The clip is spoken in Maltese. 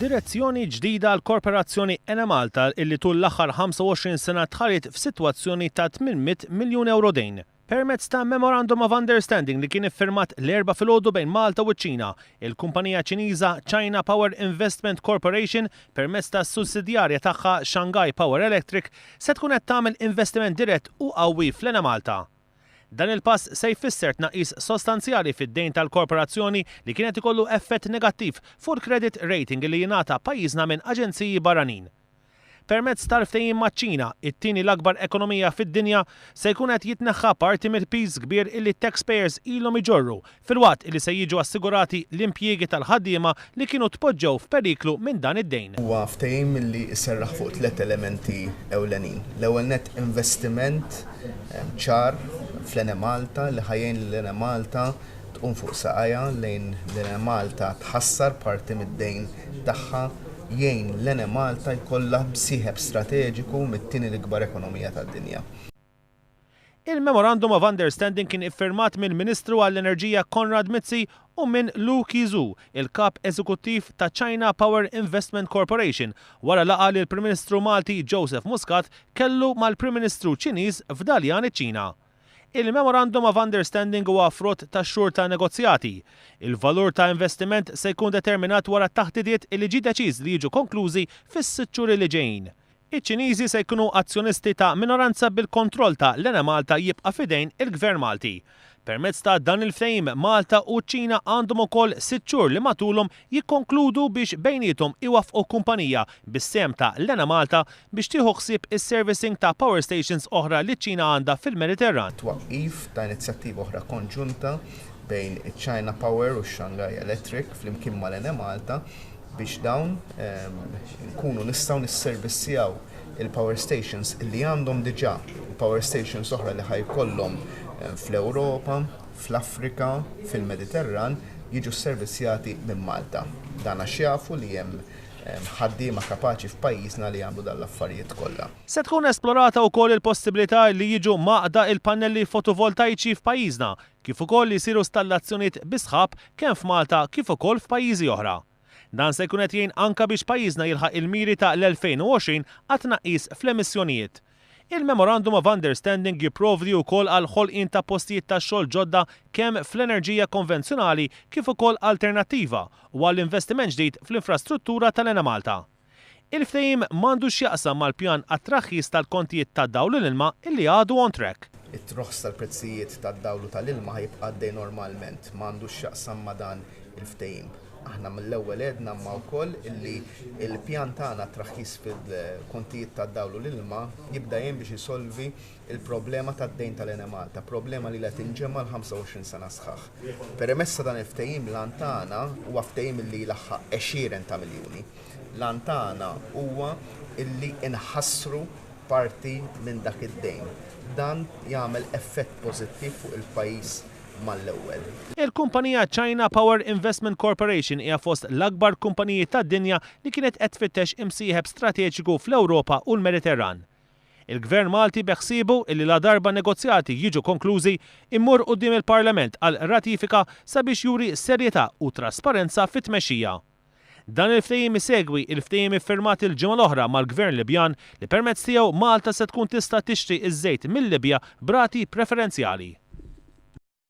Direzzjoni ġdida għal korporazzjoni Ena Malta illi tul l-aħħar 25 sena tħarit f'sitwazzjoni ta' 800 miljun euro dejn. Permezz ta' Memorandum of Understanding li kien iffirmat l-erba' filgħodu bejn Malta u ċ-Ċina, il-kumpanija Ċiniża China Power Investment Corporation permezz ta' sussidjarja tagħha Shanghai Power Electric se tkun qed tagħmel investiment dirett u qawwi fl-Ena Malta. Dan il-pass se jfisser tnaqqis sostanzjali fid-dejn tal-korporazzjoni li kienet ikollu effett negattiv fuq il-credit rating li jingħata pajjiżna minn aġenziji barranin. Permezz tal-ftehim maċ-Ċina, it-tieni l-akbar ekonomija fid-dinja, se jkun qed jitneħħa parti mill-piż kbir illi taxpayers ilhom iġorru filwaqt li se jiġu assigurati l-impjiegi tal-ħaddiema li kienu tpoġġew f'periklu minn dan id-dejn. Huwa ftehim li jserraħ fuq tliet elementi ewlenin. L-ewwel net investiment ċar fl-Ena Malta li ħajjin l-Ena Malta tqum fuq saqajja lejn l-Ena Malta tħassar parti mid-dejn tagħha jgħin l-Ena Malta jkollha bsieħeb strateġiku mit-tieni l-ikbar ekonomija tad-dinja. Il-Memorandum of Understanding kien iffirmat mill-Ministru għall-Enerġija Konrad Mizzi u minn Lu Qizu, il-kap eżekuttiv ta' China Power Investment Corporation, wara laqgħa li l-Prim Ministru Malti Joseph Muscat kellu mal-Prim Ministru Ċiniż f'Daljan iċ-Ċina. Il-Memorandum of Understanding huwa frott ta' xhur ta' negozjati. Il-valur ta' investiment se jkun determinat wara t-taħdidiet li ġie deċiż li jiġu konklużi fis-sitt xhur li ġejjin. Iċ-Ċiniżi se jkunu azzjonisti ta' minoranza bil-kontroll ta' l-Ena Malta jibqa' fidejn il-Gvern Malti. Permezz ta' dan il-ftehim Malta u ċ-Ċina għandhom ukoll 6 xhur li matulhom jikkonkludu biex bejniethom iwaffqu kumpanija bis-sem ta' l-Ena Malta biex tieħu ħsieb is-servicing ta' power stations oħra li ċ-Ċina għandha fil-Mediterran. Twaqqif ta' inizjattiva oħra konġunta bejn iċ-China Power u Shanghai Electric flimkien mal-Ena Malta biex dawn nkunu nistgħu nisservissjaw il-power stations li għandhom diġà power stations oħra li ħajkollhom fl-Ewropa, fl-Afrika, fil-Mediterran jiġu servizzjati minn Malta. Dan għax jafu li hemm ħaddiema kapaċi f'pajjiżna li jagħmlu dan l-affarijiet kollha. Se tkun esplorata wkoll il-possibilità li jiġu maqda il-pannelli fotovoltaiċi f'pajjiżna, kif ukoll li jsiru installazzjonijiet bisħab kemm f'Malta kif ukoll f'pajjiżi oħra. Dan se jkun qed jgħin anke biex pajjiżna jilħaq il-miri ta' l-2020 għat tnaqqis fl-emissjonijiet. Il-Memorandum of Understanding jipprovdi wkoll għal ħolqien ta' postijiet ta' xogħol ġodda kemm fl-enerġija konvenzjonali kif ukoll alternattiva u għall investiment ġdid fl-infrastruttura tal-Ena Malta. Il-ftehim m'għandux jaqsam mal-pjan għat-traħħis tal-kontijiet tad-dawl l-ilma illi għadu on track. It-troħs tal-prezzijiet tad-dawl tal-ilma ħajbqa' għaddej normalment, m'għandux jaqsam ma' dan il-ftehim. Aħna mill-ewwel għedna ma wkoll illi il-pjan tagħna traħħis fil-kontijiet tad-dawl u l-ilma jibda jgħin biex isolvi il-problema tad-dejn tal-Ena Malta, problema li qed tinġemma l-25 sena sħaħ. Permezz dan il-ftehim lan tagħna huwa ftehim illi jlaħħaq 20 ta' miljuni. Lan tagħna huwa illi inħassru parti minn dak id-dejn. Dan jagħmel effett pożittiv fuq il-pajjiż mal-ewwel. Il-kumpanija China Power Investment Corporation hija fost l-akbar kumpaniji tad-dinja li kienet qed tfittex imsieħeb strateġiku fl-Ewropa u l-Mediterran. Il-Gvern Malti beħsibu illi la darba negozjati jiġu konklużi immur quddiem il-Parlament għal ratifika sabiex juri serjetà u trasparenza fit-tmexxija. Dan il-ftehim isegwi il-ftehim iffirmat il-ġimgħa l-oħra mal-Gvern Libjan li permezz tiegħu Malta se tkun tista' tixtri iż-żejt mill-Libja b'rati preferenzjali.